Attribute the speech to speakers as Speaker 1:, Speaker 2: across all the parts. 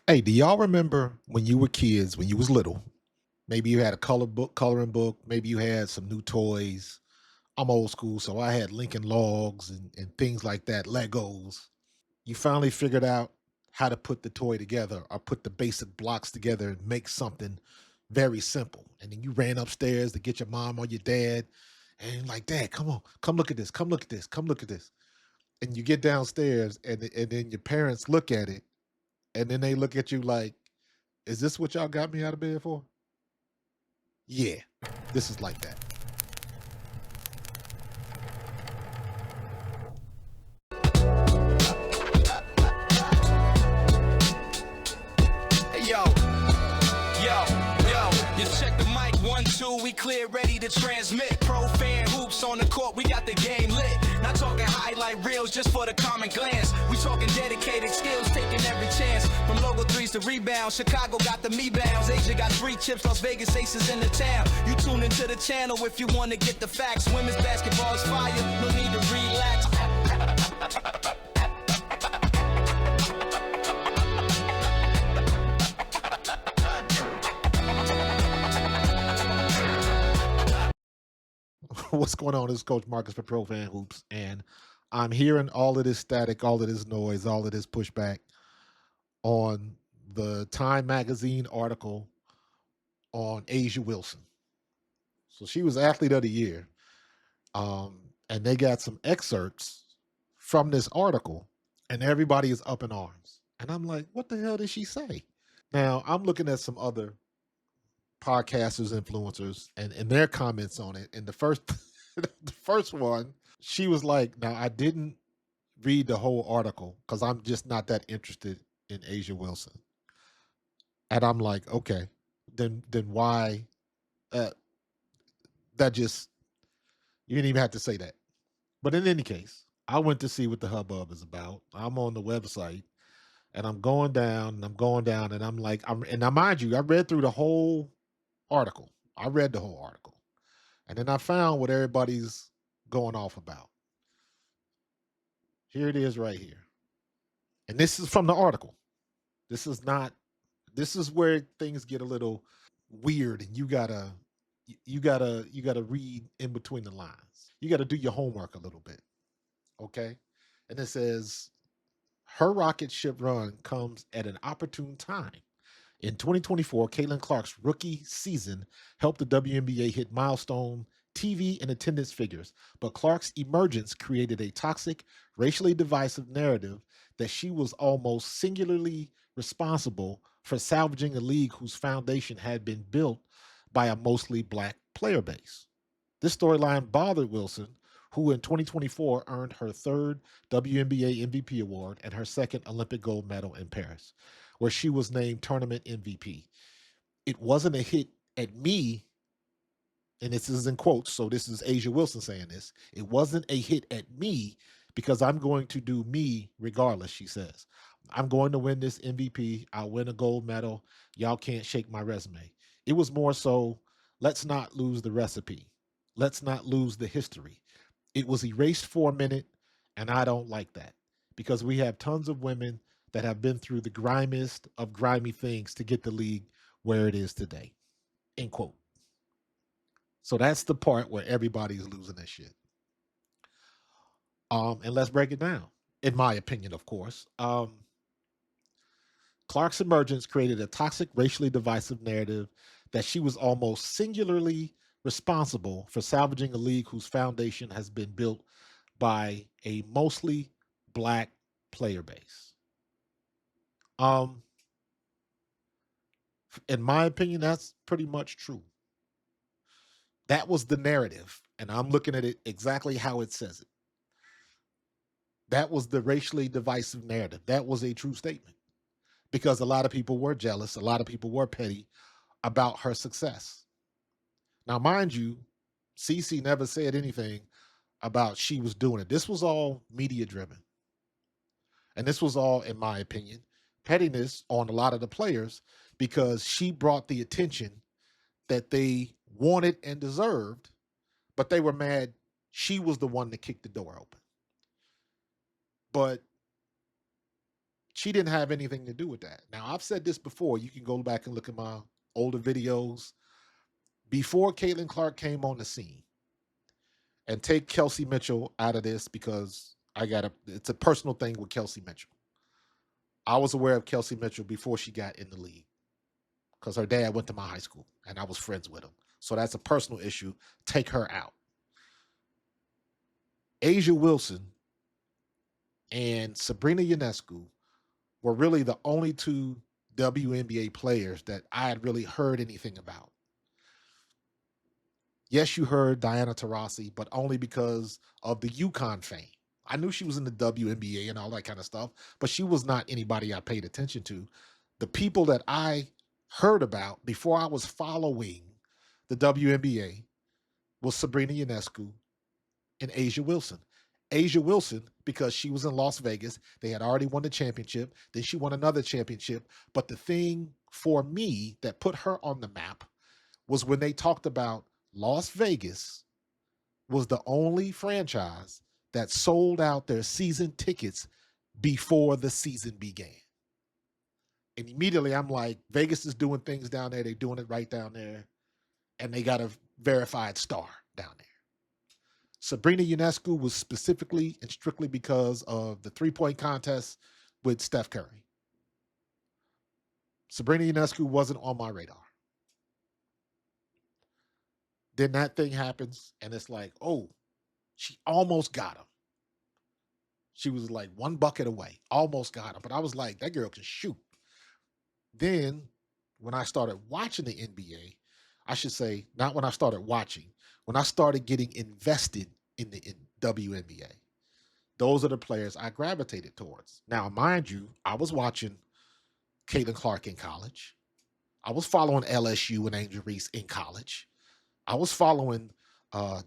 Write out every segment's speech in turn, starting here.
Speaker 1: Hey, do y'all remember when you were kids, when you was little? Maybe you had a coloring book. Maybe you had some new toys. I'm old school, so I had Lincoln Logs and things like that, Legos. You finally figured out how to put the toy together or put the basic blocks together and make something very simple. And then you ran upstairs to get your mom or your dad, and you're like, Dad, come on, come look at this, come look at this, come look at this. And you get downstairs, and then your parents look at it, and then they look at you like, is this what y'all got me out of bed for? Yeah, this is like that.
Speaker 2: Hey, yo, you check the mic, 1, 2, we clear, ready to transmit. Pro fan hoops on the court, we got the game lit. Not talking highlight reels just for the common glance. We talking dedicated skills, taking every chance. From logo threes to rebounds, Chicago got the me bounds. Asia got 3 chips, Las Vegas aces in the town. You tune into the channel if you want to get the facts. Women's basketball is fire, no need to relax.
Speaker 1: What's going on? This is Coach Marcus for Pro Fan Hoops, and I'm hearing all of this static, all of this noise, all of this pushback on the Time Magazine article on Asia Wilson. So she was Athlete of the Year, and they got some excerpts from this article, and everybody is up in arms. And I'm like, what the hell did she say? Now, I'm looking at some other podcasters, influencers, and their comments on it. And the first the first one, she was like, now I didn't read the whole article because I'm just not that interested in Asia Wilson. And I'm like, okay, then why uh that just you didn't even have to say that. But in any case, I went to see what the hubbub is about. I'm on the website and I'm going down and I'm going down and I'm like, and now mind you, I read through the whole article. I read the whole article. And then I found what everybody's going off about. Here it is right here. And this is from the article. This is not, this is where things get a little weird and you gotta read in between the lines. You gotta do your homework a little bit. Okay. And it says her rocket ship run comes at an opportune time. In 2024, Caitlin Clark's rookie season helped the WNBA hit milestone TV and attendance figures, but Clark's emergence created a toxic, racially divisive narrative that she was almost singularly responsible for salvaging a league whose foundation had been built by a mostly black player base. This storyline bothered Wilson, who in 2024 earned her third WNBA MVP award and her second Olympic gold medal in Paris, where she was named tournament MVP. It wasn't a hit at me, and this is in quotes, so this is Asia Wilson saying this. It wasn't a hit at me because I'm going to do me regardless, she says. I'm going to win this MVP. I'll win a gold medal. Y'all can't shake my resume. It was more so, let's not lose the recipe. Let's not lose the history. It was erased for a minute, and I don't like that because we have tons of women that have been through the grimiest of grimy things to get the league where it is today. End quote. So that's the part where everybody's losing their shit. And let's break it down. In my opinion, of course. Clark's emergence created a toxic, racially divisive narrative that she was almost singularly responsible for salvaging a league whose foundation has been built by a mostly black player base. Um, in my opinion, that's pretty much true. That was the narrative, and I'm looking at it exactly how it says it. That was the racially divisive narrative. That was a true statement because a lot of people were jealous, a lot of people were petty about her success. Now, mind you, Cece never said anything about she was doing it. This was all media driven. And this was all, in my opinion, pettiness on a lot of the players because she brought the attention that they wanted and deserved, but they were mad she was the one that kicked the door open. But She didn't have anything to do with that. Now, I've said this before. You can go back and look at my older videos. Before Caitlin Clark came on the scene, and take Kelsey Mitchell out of this because it's a personal thing with Kelsey Mitchell. I was aware of Kelsey Mitchell before she got in the league because her dad went to my high school and I was friends with him. So that's a personal issue. Take her out. Asia Wilson and Sabrina Ionescu were really the only two WNBA players that I had really heard anything about. Yes, you heard Diana Taurasi, but only because of the UConn fame. I knew she was in the WNBA and all that kind of stuff, but she was not anybody I paid attention to. The people that I heard about before I was following the WNBA was Sabrina Ionescu and Asia Wilson. Asia Wilson, because she was in Las Vegas, they had already won the championship. Then she won another championship. But the thing for me that put her on the map was when they talked about Las Vegas was the only franchise that sold out their season tickets before the season began. And immediately I'm like, Vegas is doing things down there. They're doing it right down there. And they got a verified star down there. Sabrina Ionescu was specifically and strictly because of the 3-point contest with Steph Curry. Sabrina Ionescu wasn't on my radar. Then that thing happens, and it's like, oh, she almost got him. She was like one bucket away, almost got him. But I was like, that girl can shoot. Then when I started watching the NBA, I should say, not when I started watching, when I started getting invested in the WNBA, those are the players I gravitated towards. Now, mind you, I was watching Caitlin Clark in college. I was following LSU and Angel Reese in college. I was following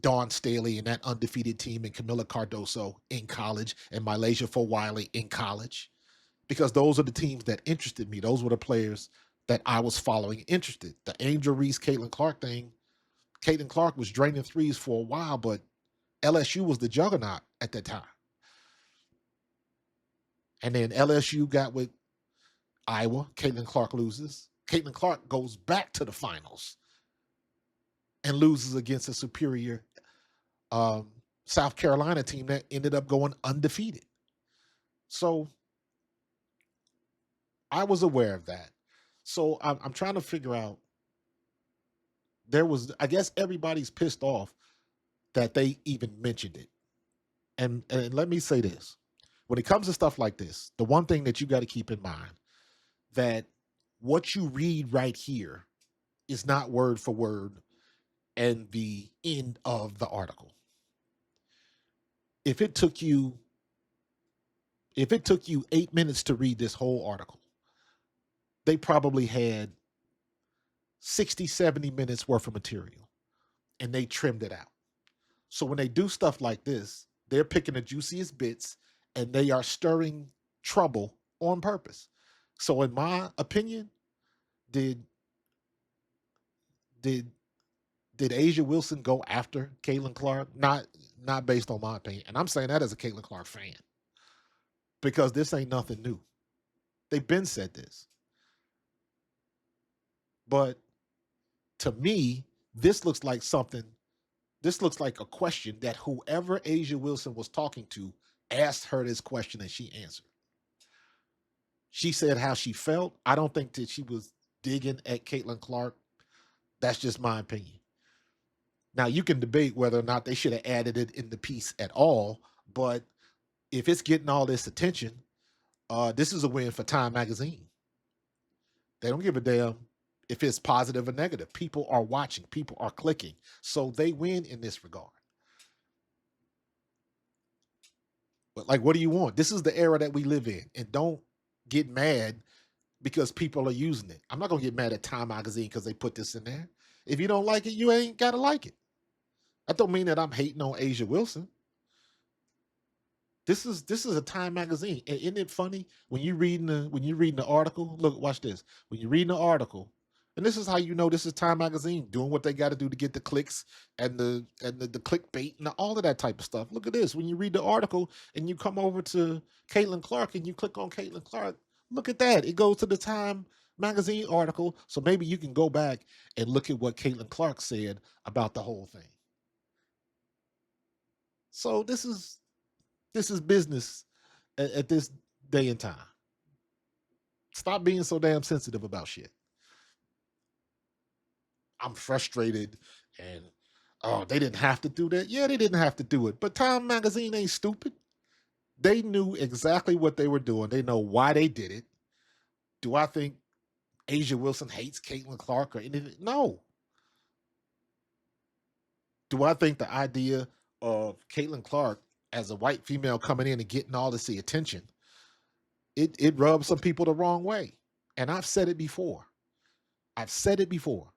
Speaker 1: Dawn Staley and that undefeated team and Camila Cardoso in college and Malaysia Wiley in college because those are the teams that interested me. Those were the players that I was following interested. The Angel Reese, Caitlin Clark thing, Caitlin Clark was draining threes for a while, but LSU was the juggernaut at that time. And then LSU got with Iowa. Caitlin Clark loses. Caitlin Clark goes back to the finals and loses against a superior South Carolina team that ended up going undefeated. So I was aware of that. So I'm trying to figure out. I guess everybody's pissed off that they even mentioned it. And let me say this. When it comes to stuff like this, the one thing that you got to keep in mind that what you read right here is not word for word and the end of the article. If it took you 8 minutes to read this whole article, they probably had 60, 70 minutes worth of material and they trimmed it out. So when they do stuff like this, they're picking the juiciest bits and they are stirring trouble on purpose. So in my opinion, did Asia Wilson go after Caitlin Clark? Not based on my opinion. And I'm saying that as a Caitlin Clark fan. Because this ain't nothing new. They've been said this. But to me, this looks like a question that whoever Asia Wilson was talking to asked her this question and she answered. She said how she felt. I don't think that she was digging at Caitlin Clark. That's just my opinion. Now, you can debate whether or not they should have added it in the piece at all, but if it's getting all this attention, this is a win for Time Magazine. They don't give a damn if it's positive or negative. People are watching. People are clicking. So they win in this regard. But like, what do you want? This is the era that we live in. And don't get mad because people are using it. I'm not going to get mad at Time Magazine because they put this in there. If you don't like it, you ain't got to like it. That don't mean that I'm hating on Asia Wilson. This is a Time Magazine. Isn't it funny when you reading the article? Look, watch this. When you're reading the article, And this is how you know this is Time Magazine doing what they got to do to get the clicks and the clickbait and all of that type of stuff. Look at this. When you read the article and you come over to Caitlin Clark and you click on Caitlin Clark, look at that. It goes to the Time Magazine article. So maybe you can go back and look at what Caitlin Clark said about the whole thing. So this is business at this day and time. Stop being so damn sensitive about shit. I'm frustrated and oh, they didn't have to do that. Yeah, they didn't have to do it. But Time Magazine ain't stupid. They knew exactly what they were doing. They know why they did it. Do I think Asia Wilson hates Caitlin Clark or anything? No. Do I think the idea of Caitlin Clark as a white female coming in and getting all this the attention, it rubs some people the wrong way. And I've said it before. I've said it before.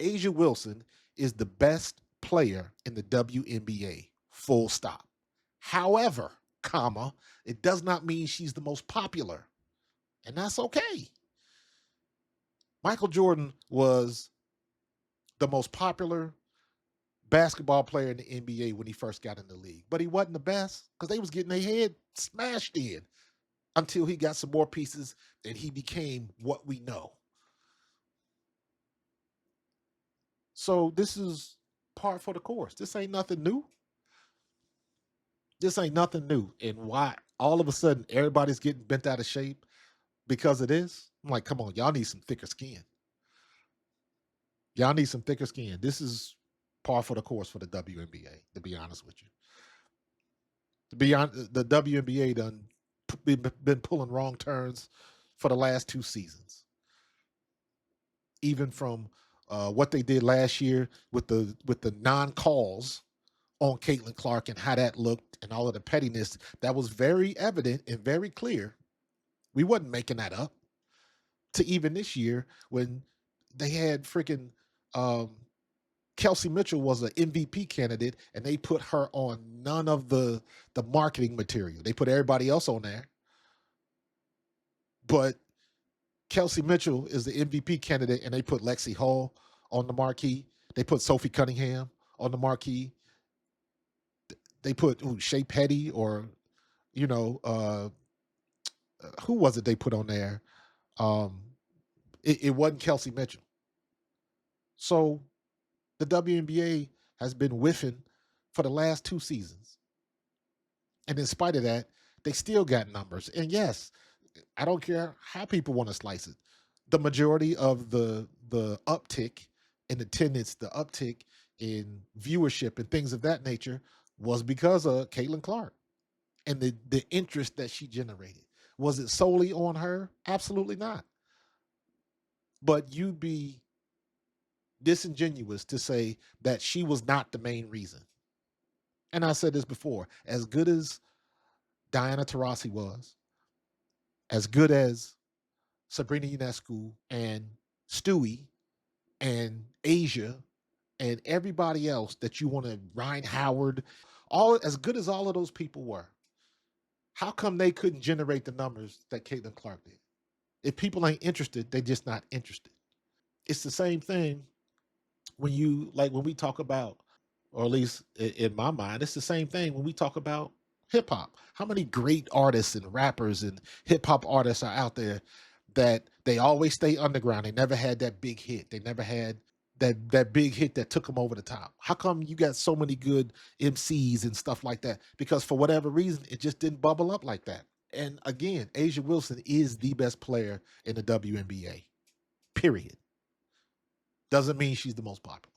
Speaker 1: Asia Wilson is the best player in the WNBA. Full stop. However, comma, it does not mean she's the most popular. And that's okay. Michael Jordan was the most popular basketball player in the NBA when he first got in the league. But he wasn't the best because they was getting their head smashed in until he got some more pieces and he became what we know. So this is part for the course. This ain't nothing new. This ain't nothing new. And why all of a sudden everybody's getting bent out of shape because of this? I'm like, come on, y'all need some thicker skin. Y'all need some thicker skin. This is par for the course for the WNBA, to be honest with you. To be honest, the WNBA done been pulling wrong turns for the last 2 seasons. Even from what they did last year with the non-calls on Caitlin Clark and how that looked and all of the pettiness that was very evident and very clear. We wasn't making that up. To even this year when they had freaking Kelsey Mitchell was an MVP candidate and they put her on none of the marketing material. They put everybody else on there. But Kelsey Mitchell is the MVP candidate and they put Lexi Hall on the marquee. They put Sophie Cunningham on the marquee. They put Shea Petty or, you know, who was it they put on there? It wasn't Kelsey Mitchell. So the WNBA has been whiffing for the last 2 seasons. And in spite of that, they still got numbers. And yes, I don't care how people want to slice it. The majority of the uptick in attendance, the uptick in viewership and things of that nature was because of Caitlin Clark and the interest that she generated. Was it solely on her? Absolutely not. But you'd be disingenuous to say that she was not the main reason. And I said this before, as good as Diana Taurasi was, as good as Sabrina Ionescu and Stewie and Asia and everybody else that you want to, Ryan Howard, all as good as all of those people were, how come they couldn't generate the numbers that Caitlin Clark did? If people ain't interested, they just not interested. It's the same thing when you like when we talk about, or at least in my mind, it's the same thing when we talk about hip hop. How many great artists and rappers and hip hop artists are out there that they always stay underground? They never had that big hit. They never had that big hit that took them over the top. How come you got so many good MCs and stuff like that? Because for whatever reason, it just didn't bubble up like that. And again, Asia Wilson is the best player in the WNBA. Period. Doesn't mean she's the most popular.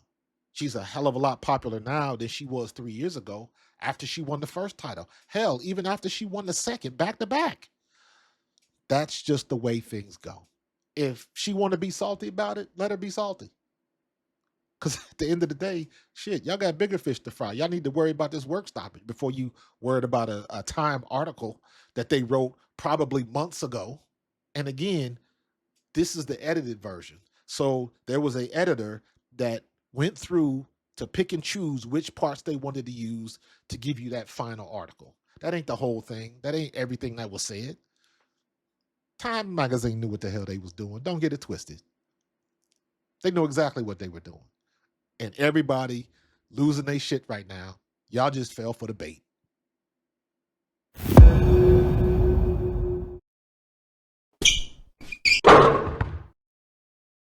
Speaker 1: She's a hell of a lot popular now than she was 3 years ago after she won the first title. Hell, even after she won the second back to back. That's just the way things go. If she want to be salty about it, let her be salty. Because at the end of the day, shit, y'all got bigger fish to fry. Y'all need to worry about this work stoppage before you worried about a Time article that they wrote probably months ago. And again, this is the edited version. So there was an editor that went through to pick and choose which parts they wanted to use to give you that final article. That ain't the whole thing. That ain't everything that was said. Time magazine knew what the hell they was doing. Don't get it twisted. They know exactly what they were doing. And everybody losing their shit right now. Y'all just fell for the bait.